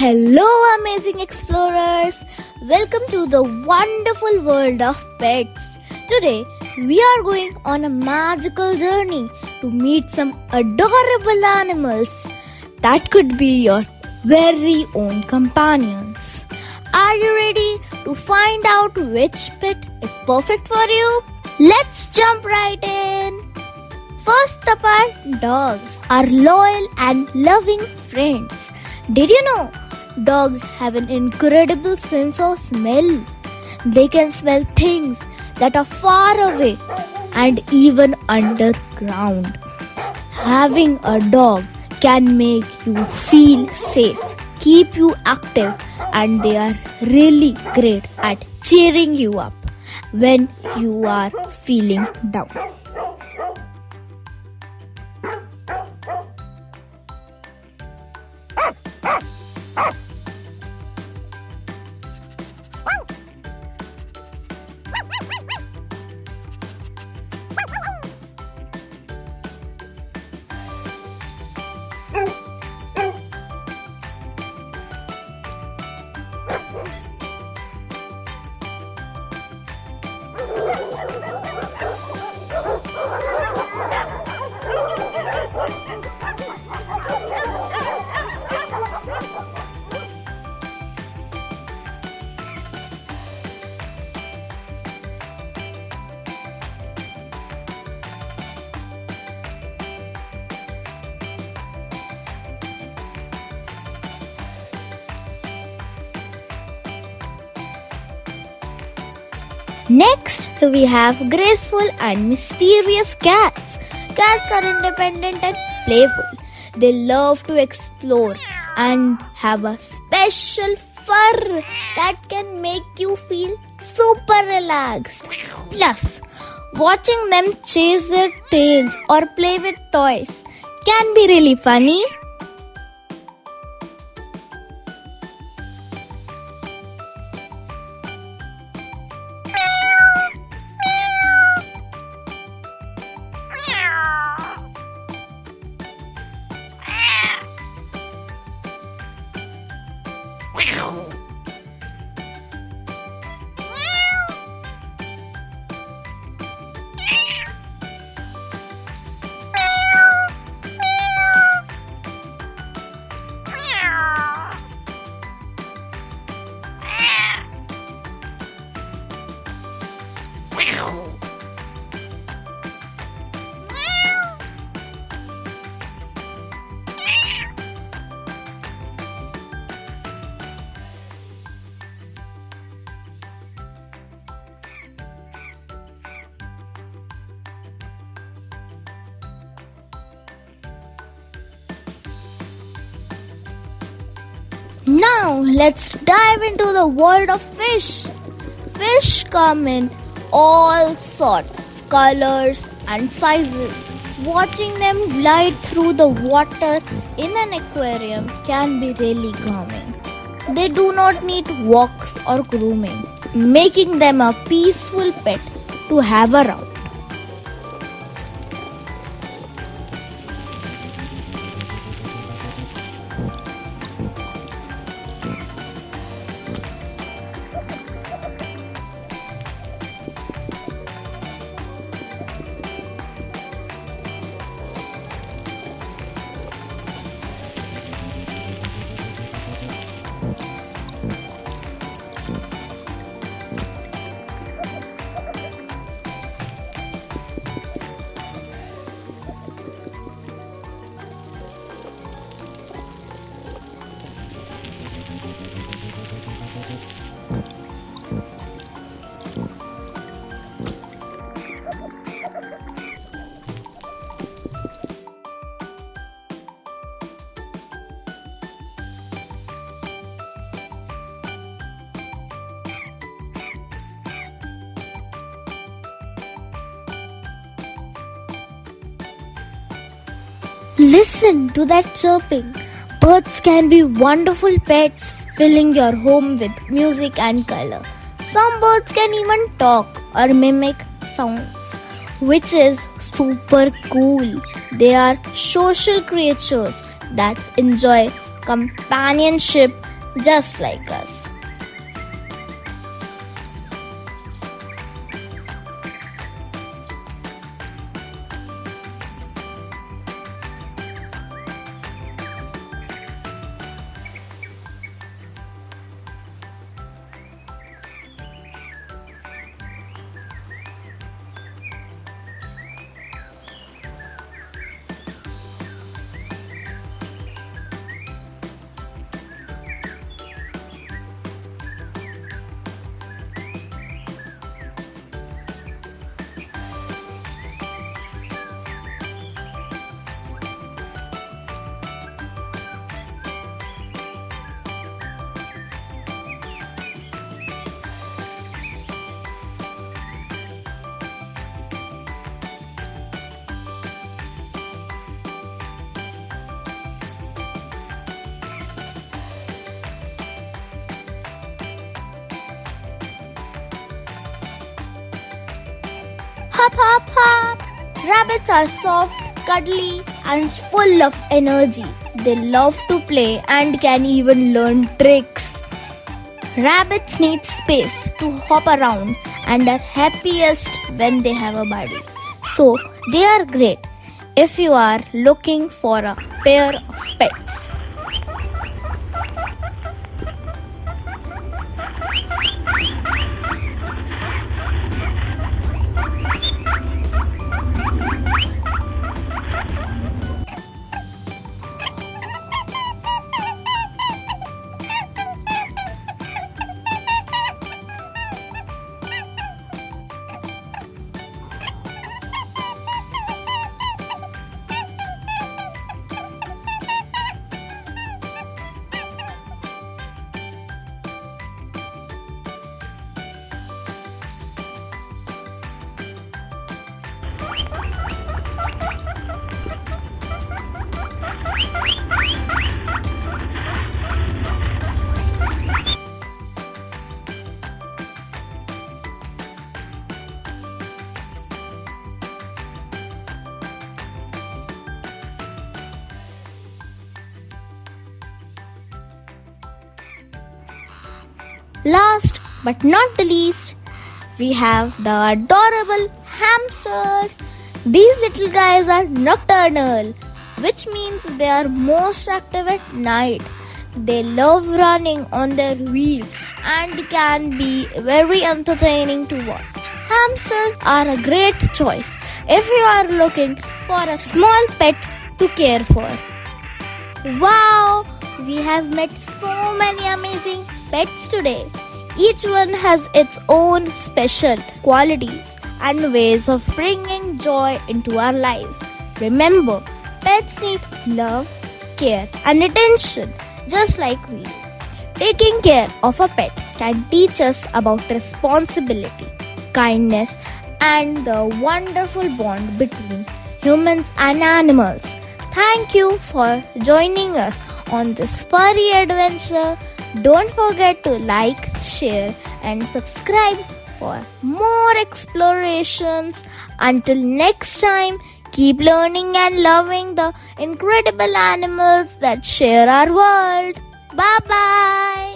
Hello, amazing explorers! Welcome to the wonderful world of pets. Today, we are going on a magical journey to meet some adorable animals that could be your very own companions. Are you ready to find out which pet is perfect for you? Let's jump right in! First up are dogs, our loyal and loving friends. Did you know dogs have an incredible sense of smell? They can smell things that are far away and even underground. Having a dog can make you feel safe, keep you active, and they are really great at cheering you up when you are feeling down. Next, we have graceful and mysterious cats. Cats are independent and playful. They love to explore and have a special fur that can make you feel super relaxed. Plus, watching them chase their tails or play with toys can be really funny. Now let's dive into the world of fish. Fish come in all sorts of colors and sizes. Watching them glide through the water in an aquarium can be really calming. They do not need walks or grooming, making them a peaceful pet to have around. Listen to that chirping. Birds can be wonderful pets, filling your home with music and color. Some birds can even talk or mimic sounds, which is super cool. They are social creatures that enjoy companionship just like us. Hop, hop, hop! Rabbits are soft, cuddly, and full of energy. They love to play and can even learn tricks. Rabbits need space to hop around and are happiest when they have a buddy. So, they are great if you are looking for a pair of pets. Last but not the least, we have the adorable hamsters. These little guys are nocturnal, which means they are most active at night. They love running on their wheel and can be very entertaining to watch. Hamsters are a great choice if you are looking for a small pet to care for. Wow! We have met so many amazing pets today. Each one has its own special qualities and ways of bringing joy into our lives. Remember, pets need love, care, and attention just like we do. Taking care of a pet can teach us about responsibility, kindness, and the wonderful bond between humans and animals. Thank you for joining us on this furry adventure. Don't forget to like, share, and subscribe for more explorations. Until next time, keep learning and loving the incredible animals that share our world. Bye bye.